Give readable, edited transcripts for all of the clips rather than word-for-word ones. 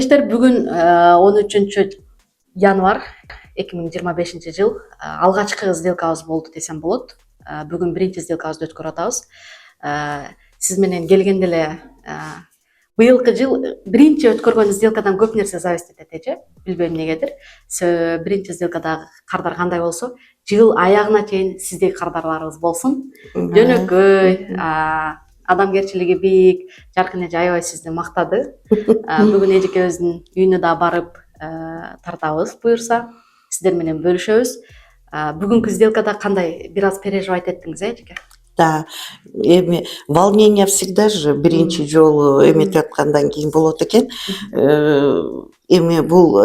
Бүгүн 13 январь 2025 жыл алгачкы сделкабыз болду десем болот. Бүгүн биринчи сделкабызды өткөрүп атабыз. Сиз менен келгенде эле быйылкы жыл биринчи өткөргөн сделкадан көп нерсе зависит этет эже. Билбейм эмнегедир. Биринчи сделкадагы кардар кандай болсо, жыл аягына чейин сиздеги кардарларыбыз болсун. Жөнөкөй, адамгерчилиги бийик, Жаркын эже аябай сизди мактады. Бүгүн эжекебиздин үйүнө да барып тартабыз буюрса, сиздер менен бөлүшөбүз. Бүгүнкү сделкада кандай бир аз переживать эттиңиз, эжеке? Да, эми волнение всегда же биринчи жолу эметип аткандан кийин болот экен. Эми бул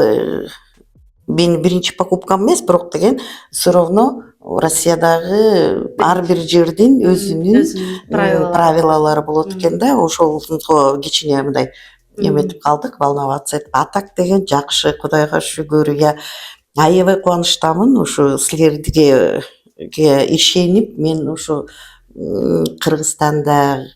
менин биринчи покупкам эмес, бирок деген все равно Россиядагы ар бир жердин өзүнүн правилалары болот экен да. Ошолго кичине мындай эметип калдык, волноваться этип. А так деген жакшы, Кудайга шүгүр. Я аябай кубанычтамын ушу силерге ишенип, мен ушу Кыргызстандан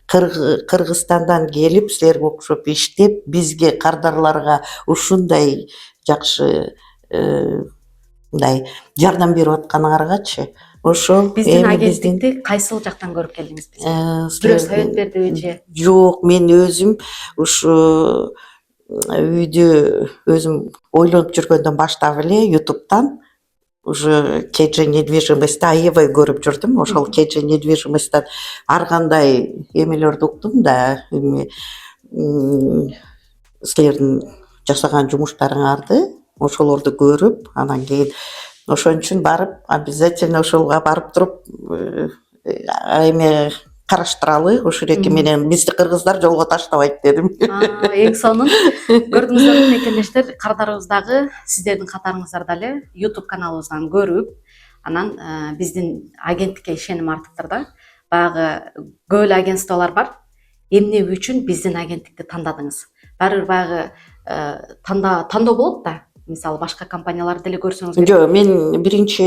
келип, силерге окшоп иштеп, бизге кардарларга ушундай жакшы мындай жардам берип атканыңаргачы. Ошол биздин агенттикти кайсыл жактан көрүп келдиңиз? Бирөө совет бердиби же? Жок, мен өзүм ушу үйдө өзүм ойлонуп жүргөндөн баштап эле ютубтан уже KG недвижимость аябай көрүп жүрдүм. Ошол KG недвижимосттан ар кандай эмелерди уктум да, силердин жасаган жумуштарыңарды, ошолорду көрүп, анан кийин ошон үчүн барып, обязательно ошолго барып туруп эме караштыралы, ушул эки менен бизди кыргыздар жолго таштабайт дедим. Эң сонун көрдүңүздөр мекендештер, кардарыбыздагы сиздердин катарыңыздарда эле YouTube каналыбыздан көрүп, анан биздин агенттикке ишеним артыптыр да. Баягы көп эле агентстволор бар. Эмне үчүн биздин агенттикти тандадыңыз? Баары бир баягы тандоо болот да. Мисалы башка компанияларды деле көрсөңүз керек. Жок, мен биринчи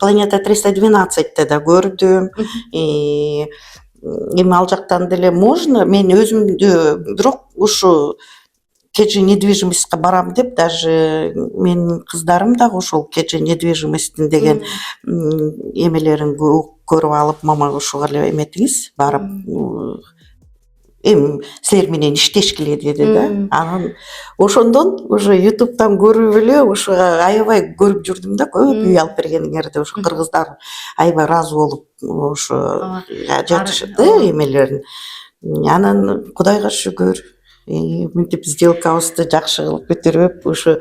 Планета 312-те да көрдүм. Эми ал жактан деле можно, мен өзүмдү, бирок ушу KG недвижимостька барам деп, даже менин кыздарым дагы ошол KG недвижимосттин деген эмелерин көрүп алып, мама ушуга эле эметиңиз, барып эми силер менен иштешкиле деди да. Анан ошондон уже ютубтан көрүп эле ушуга аябай көрүп жүрдүм да, көп үй алып бергениңерди. Ошо кыргыздар аябай ыраазы болуп ошо жатышат да эмелерин. Анан Кудайга шүгүр, мынтип сделкабызды жакшы кылып бүтүрүп, ушу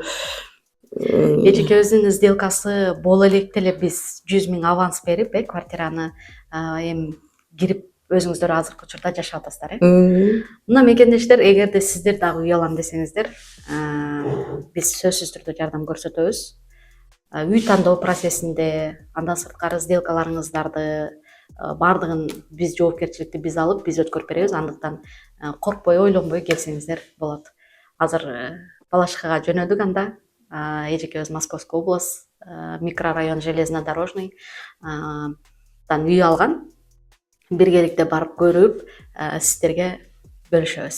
эжекебиздин сделкасы боло электе эле биз 100 000 аванс берип, квартираны эми кирип өзүңүздөр азыркы учурда жашап атасыздар, Мына мекендештер, эгерде сиздер дагы үй алам десеңиздер, биз сөзсүз түрдө жардам көрсөтөбүз. Үй тандоо процессинде, андан сырткары сделкаларыңыздарды баардыгын биз жоопкерчиликти биз алып, биз өткөрүп беребиз. Андыктан коркпой, ойлонбой келсеңиздер болот. Азыр Балашкага жөнөдүк анда. Эжекебиз Московский область, микрорайон Железнодорожный үй алган. Биргеликте барып көрүп, сиздерге бөлүшөбүз.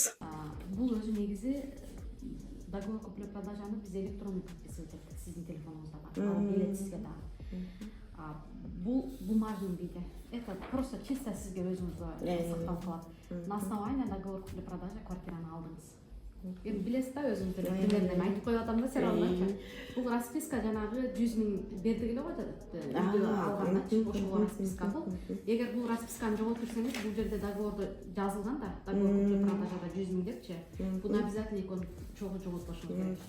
Бул өзү негизи договор купля-продажаны биз электрондук подписывать эттик сиздин телефонуңузда бар. Билет сизге дагы. Бул бумажный виде. Это просто чисто сизге өзүңүзгө сакталып калат. На основании договор купля-продажа квартираны алдыңыз. Эми билесиз да, өзүңүз эле примерно айтып коюп атам да, все равночу. Бул расписка жанагы 100 000 бердик эле го алганда, ошол расписка бул. Эгер бул расписканы жоготурсаңыз, бул жерде договордо жазылган да, договор купля-продажада 100 000 депчи. Буну обязательно экөөнү чогуу жоготпошуңуз керек.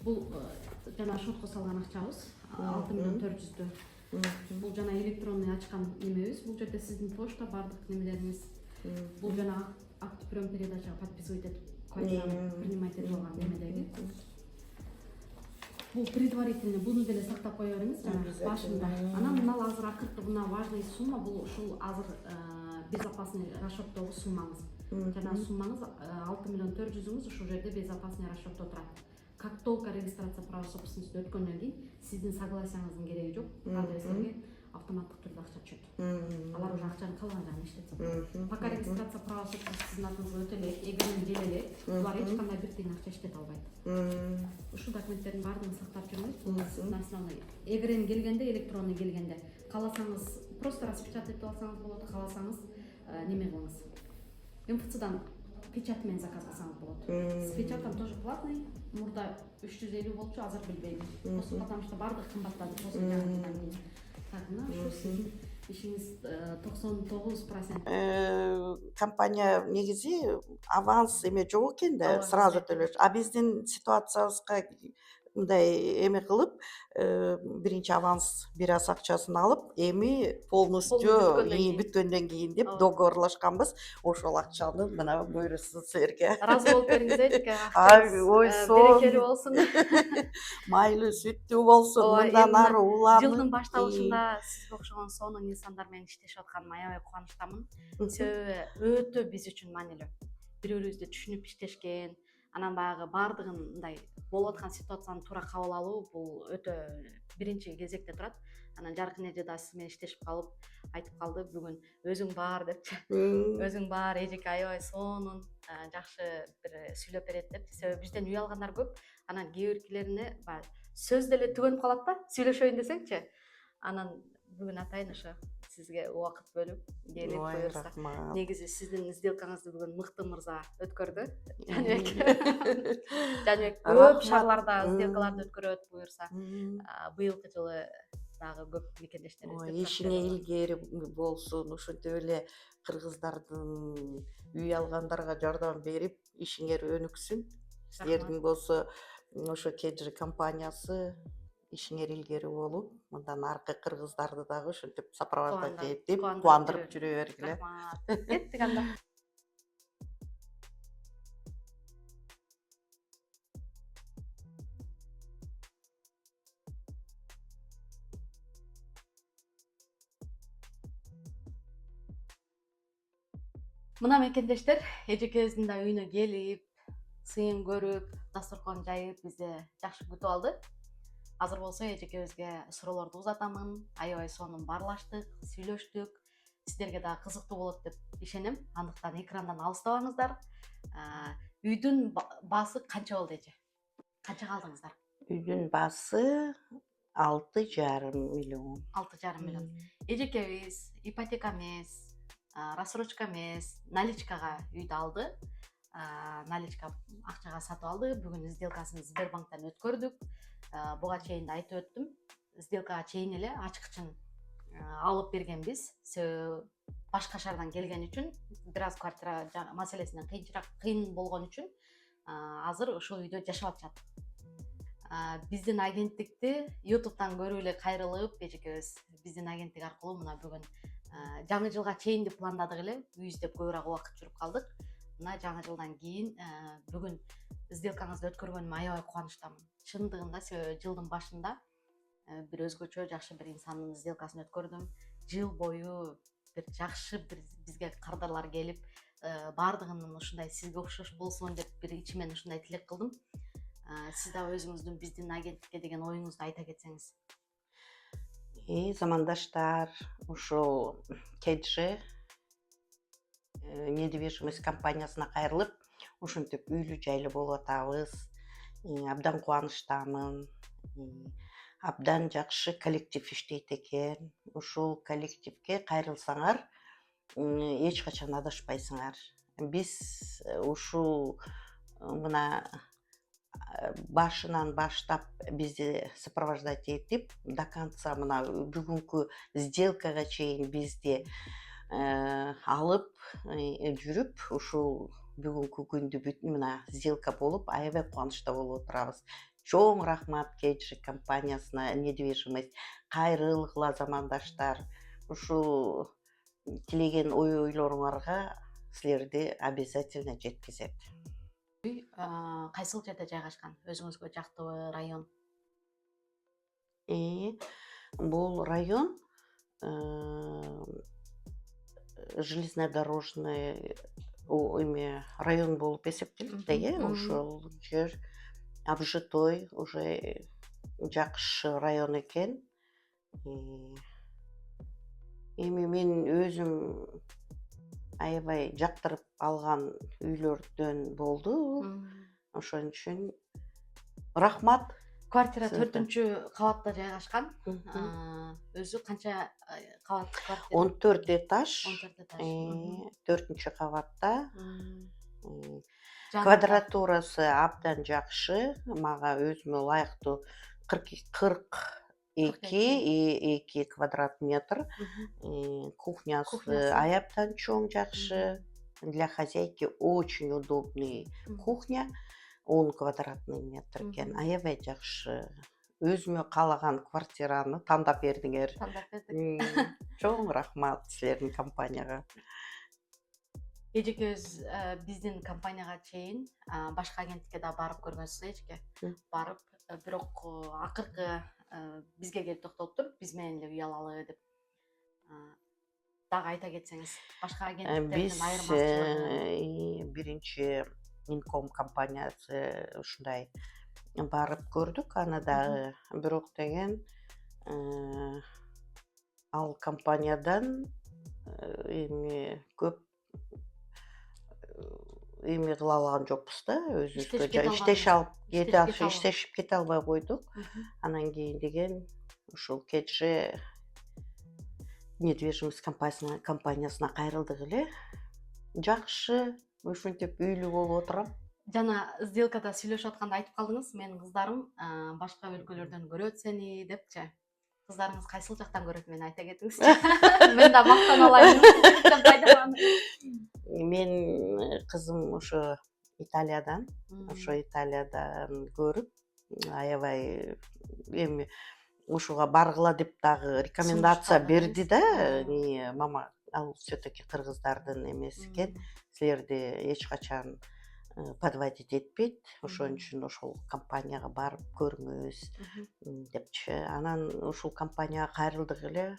Бул жана шотко салган акчабыз 6 400 000. Бул жана электронный ачкан немебиз. Бул жерде сиздин почта, бардык немелериңиз. Бул жана акт прием передачага подписывать этип квартираны принимать этип алган немедеги. Бул предварительный, буну деле сактап кое бериңиз жана башында. Анан мына азыр акыркы мына важный сумма, бул ушул азыр безопасный расчёттогу суммаңыз. Жана суммаңыз 6 400 000 ушул жерде безопасный расчётто турат. Как только регистрация права собственности өткөндөн кийин сиздин согласияңыздын кереги жок. Адрестерге автоматтык түрдө акча түшөт. Алар уже акчанын калган жагын иштетет. Пока регистрация права сиздин атыңызга өтө элек, эгерим келе элек, булар эч кандай бир тыйын акча иштете албайт. Ушул документтердин баардыгын сактап жүрүңүз. Бул сиздин основной. Эгерим келгенде, электронный келгенде, кааласаңыз просто распечатать этип алсаңыз болот, кааласаңыз неме кылыңыз. МФЦдан печать менен заказ кылсаңыз болот. С печатом тоже платный. Мурда 350 болчу, азыр билбейм. Просто потому что баардыгы кымбаттады после жаңы жылдан кийин. Так, мына ушу сиздин ишиңиз 99%. Компания негизи аванс эме жок экен да, сразу төлөш. А биздин ситуациябызга мындай эме кылып, биринчи аванс бир аз акчасын алып, эми полностью бүткөндөн кийин деп договорлашканбыз. Ошол акчаны мына буйрусу силерге. Ыраазы болуп бериңиз, Ой, берекелүү болсун. Майлуу, сүттүү болсун. Мындан ары уланып. Жылдын башталышында сизге окшогон сонун инсандар менен иштешип атканыма аябай кубанычтамын. Себеби өтө биз үчүн маанилүү. Бири бирибизди түшүнүп иштешкен, анан баягы баардыгын мындай болуп аткан ситуацияны туура кабыл алуу бул өтө биринчи кезекте турат. Анан жаркын эже да сиз менен иштешип калып айтып калды бүгүн өзүң бар депчи. Өзүң бар, эжеке аябай сонун, жакшы бир сүйлөп берет депчи. Себеби бизден үй алгандар көп. Анан кээ биркилерине баягы сөз деле түгөнүп калат да, сүйлөшөйүн десеңчи. Анан бүгүн атайын ошо сизге убакыт бөлүп келип буюрса. Негизи сиздин сделкаңызды бүгүн мыкты мырза өткөрдү. Жаныбек көп шаарларда сделкаларды өткөрөт буюрса. Быйылкы жылы дагы көп мекендештерибиз. Ишине илгери болсун, ошентип эле кыргыздардын үй алгандарга жардам берип, ишиңер өнүксүн. Силердин болсо ошо Кеджи компаниясы ишиңер илгери болуп, мындан аркы кыргыздарды дагы ошентип сопровождать этип, кубандырып жүрө бергиле. Кеттик анда. Мына мекендештер, эжекебиздин да үйүнө келип, сыйын көрүп, дасторкон жайып, бизди жакшы күтүп алды. Азыр болсо эжекебизге суроолорду узатамын. Аябай сонун баарлаштык, сүйлөштүк. Сиздерге дагы кызыктуу болот деп ишенем. Андыктан экрандан алыстабаңыздар. Үйдүн баасы канча болду эже? Канчага алдыңыздар? Үйдүн баасы 6,5 миллион. 6,5 миллион. Эжекебиз ипотека эмес, рассрочка эмес, наличкага үйдү алды. Наличка акчага сатып алды. Бүгүн сделкасын Сбербанктан өткөрдүк. Буга чейин да айтып өттүм. Сделкага чейин эле ачкычын алып бергенбиз. Себеби башка шаардан келген үчүн, бир аз квартира маселесинен кыйын болгон үчүн азыр ушул үйдө жашап атышат. Биздин агенттикти YouTube'дан көрүп эле кайрылып, эжекебиз биздин агенттик аркылуу мына бүгүн жаңы жылга чейин деп пландадык эле. Үй издеп көбүрөөк убакыт жүрүп калдык. Мына жаңы жылдан кийин бүгүн сделкаңызды өткөргөнүмө аябай кубанычтамын. Чындыгында себеби жылдын башында бир өзгөчө жакшы бир инсандын сделкасын өткөрдүм. Жыл бою бир жакшы бизге кардарлар келип, баардыгынын ушундай сизге окшош болсун деп бир ичимен ушундай тилек кылдым. Сиз да өзүңүздүн биздин агенттикке деген оюңузду айта кетсеңиз. Замандаштар, ушул Кеджи недвижимость компаниясына кайрылып, ушинтип үйлүү жайлуу болуп атабыз. Абдан кубанычтамын. Абдан жакшы коллектив иштейт экен. Ушул коллективге кайрылсаңар, эч качан адашпайсыңар. Биз ушул мына башынан баштап бизди сопровождать этип, до конца мына бүгүнкү сделкага чейин бизди алып жүрүп, ушул бүгүнкү күндү мына сделка болуп, аябай кубанычта болуп отурабыз. Чоң рахмат Кеджи компаниясына, недвижимость. Кайрылгыла замандаштар. Ушул тилеген ойлоруңарга силерди обязательно жеткизет. Кайсыл жерде жайгашкан? Өзүңүзгө жактуу район? Бул район железнодорожный район болуп эсептелет да, ошол жер обжитой, уже жакшы район экен. Эми мен өзүм аябай жактырып алган үйлөрдөн болду. Ошон үчүн рахмат. Квартира Сизге. 4-кабатта жайгашкан. Өзү канча кабат квартира? 14 этаж. 14 этаж. 4-кабатта. Жанында Квадратурасы абдан жакшы, мага өзүмө ылайыктуу 42 квадрат метр. Кухнясы аябдан чоң, жакшы. Для хозяйки очень удобный кухня. 10 квадратный метр экен, аябай жакшы. Өзүмө каалаган квартираны тандап бердиңер. тандап бердик. Чоң рахмат силердин компанияга. Эжекебиз биздин компанияга чейин башка агенттикке да барып көргөнсүз, эжеке. Барып, бирок акыркы бизге келип токтолуптур, биз менен эле үй алалы деп. Дагы айта кетсеңиз, башка агенттиктердин айырмачылыгы. Биринчи Инком компаниясы ушундай барып көрдүк, аны дагы бирок деген ал компаниядан эми көп эми кыла алган жокпуз да, өзүбүзгө иштешип кете албай койдук. Анан кийин деген ушул КЖ недвижимость компаниясына кайрылдык эле. Жакшы, ушинтип үйлүү болуп отурам. Жана сделкада сүйлөшүп атканда айтып калдыңыз, менин кыздарым башка өлкөлөрдөн көрөт сени депчи. Кыздарыңыз кайсыл жактан көрөт, мени айта кетиңизчи. Мен да мактана алайын. Мен кызым ошо Италиядан, көрүп, аябай эми ушуга баргыла деп дагы рекомендация берди да. Мама, ал все-таки кыргыздардын эмеси экен, силерди эч качан подводить этпейт, ошон үчүн ошол компанияга барып көрүңүз депчи. Анан ушул компанияга кайрылдык эле.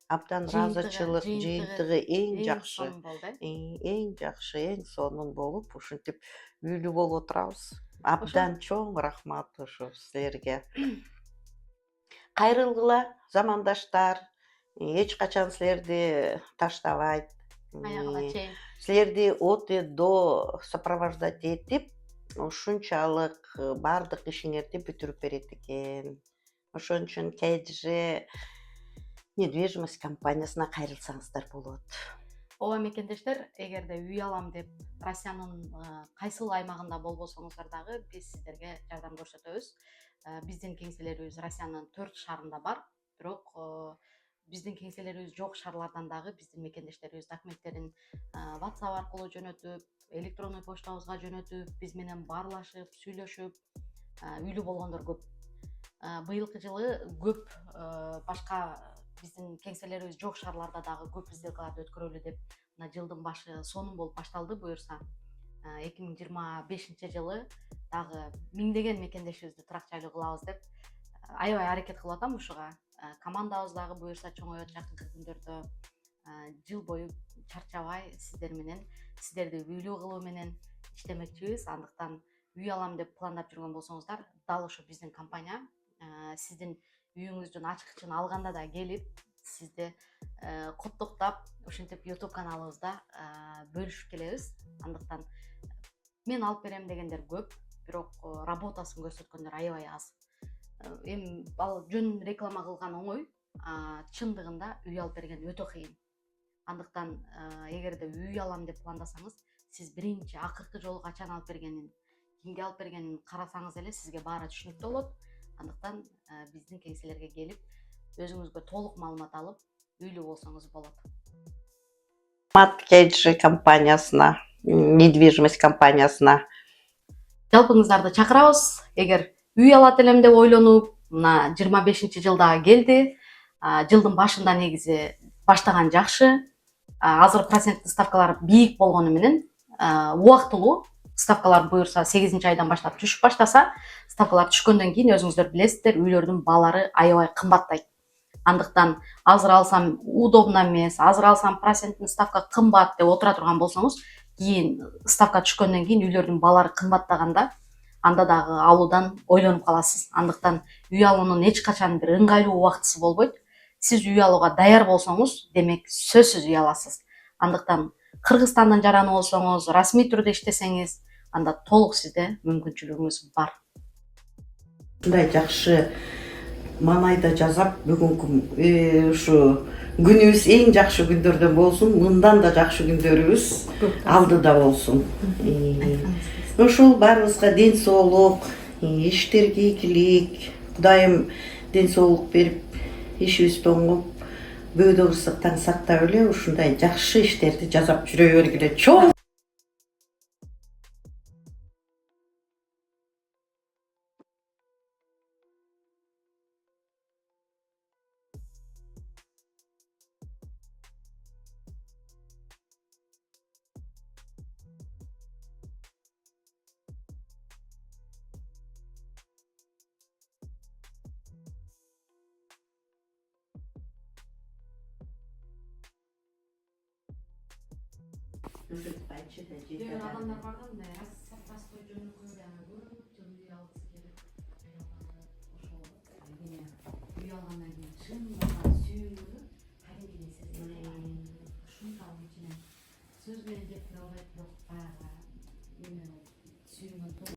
Абдан ыраазычылык, жыйынтыгы эң жакшы, эң жакшы, эң сонун болуп, ушинтип үйлүү болуп отурабыз. Абдан чоң рахмат ошо силерге. Кайрылгыла, замандаштар, эч качан силерди таштабайт. Аягына чейин. Силерди от и до сопровождать этип, ушунчалык бардык ишиңерди бүтүрүп берет экен. Ошон үчүн КЖ недвижимость компаниясына кайрылсаңыздар болот. Ооба мекендештер, эгерде үй алам деп Россиянын кайсыл аймагында болбосоңуздар дагы биз сиздерге жардам көрсөтөбүз. Биздин кеңселерибиз Россиянын 4 шаарында бар, бирок биздин кеңселерибиз жок шаарлардан дагы биздин мекендештерибиз документтерин WhatsApp аркылуу жөнөтүп, электронный почтабызга жөнөтүп, биз менен баарлашып, сүйлөшүп, үйлүү болгондор көп. Быйылкы жылы көп башка биздин кеңселерибиз жок шаарларда дагы көп сделкаларды өткөрөлү деп, мына жылдын башы сонун болуп башталды буюрса. 2025 жылы дагы миңдеген мекендешибизди турак жайлуу кылабыз деп аябай аракет кылып атам ушуга. Командабыз дагы буюрса чоңоет жакынкы күндөрдө. Жыл бою чарчабай сиздер менен, сиздерди үйлүү кылуу менен иштемекчибиз. Андыктан үй алам деп пландап жүргөн болсоңуздар, дал ошо биздин компания сиздин үйүңүздүн ачкычын алганда да келип, сизди коттуктап, ушинтип YouTube каналыбызда бөлүшүп келебиз. Андыктан мен алып берем дегендер көп, бирок работасын көрсөткөндөр аябай аз. Эми ал жөн реклама кылган оңой, чындыгында үй алып берген өтө кыйын. Андыктан эгерде үй алам деп пландасаңыз, сиз биринчи акыркы жолу качан алып бергенин, кимге алып бергенин карасаңыз эле сизге баары түшүнүктүү болот. Андыктан биздин кеңселерге келип, өзүңүзгө толук маалымат алып, үйлүү болсоңуз болот. КЖ компаниясына, недвижимость компаниясына Жалпыңыздарды чакырабыз. Эгер үй алат элем деп ойлонуп, мына 25 жылда келди. Жылдын башында негизи баштаган жакшы. Азыр проценттик ставкалар бийик болгону менен убактылуу ставкалар буюрса 8 айдан баштап түшүп баштаса, ставкалар түшкөндөн кийин өзүңүздөр билесиздер, үйлөрдүн баалары аябай кымбаттайт. Андыктан азыр алсам удобно эмес, азыр алсам проценттик ставка кымбат деп отура турган болсоңуз, кийин ставка түшкөндөн кийин үйлөрдүн баалары кымбаттаганда, анда дагы алуудан ойлонуп каласыз. Андыктан үй алуунун эч качан бир ыңгайлуу убактысы болбойт. сиз үй алууга даяр болсоңуз, демек сөзсүз үй аласыз. Андыктан Кыргызстандан жараны болсоңуз, расмий түрдө иштесеңиз, анда толук сизде мүмкүнчүлүгүңүз бар. Мындай жакшы мамайда жасап бүгүнкү ушу күнүбүз эң жакшы күндөрдөн болсун, мындан да жакшы күндөрүбүз алдыда болсун. Ошол баарыбызга ден соолук, иштерге ийгилик, Кудайым ден соолук берип, ишибизди оңоп, бөөдө кырсыктан сактап эле ушундай жакшы иштерди жасап жүрө бергиле. Чоң Адамдар бар да мындай простой жөнөкөй көп жыл үй алгысы келип, ошол үй алгандан кийин чын сүйүүнү кадимкидей сезет. Ушунчалык ичинен сөз менен жеткире албайт, бирок баягы сүйүнгөн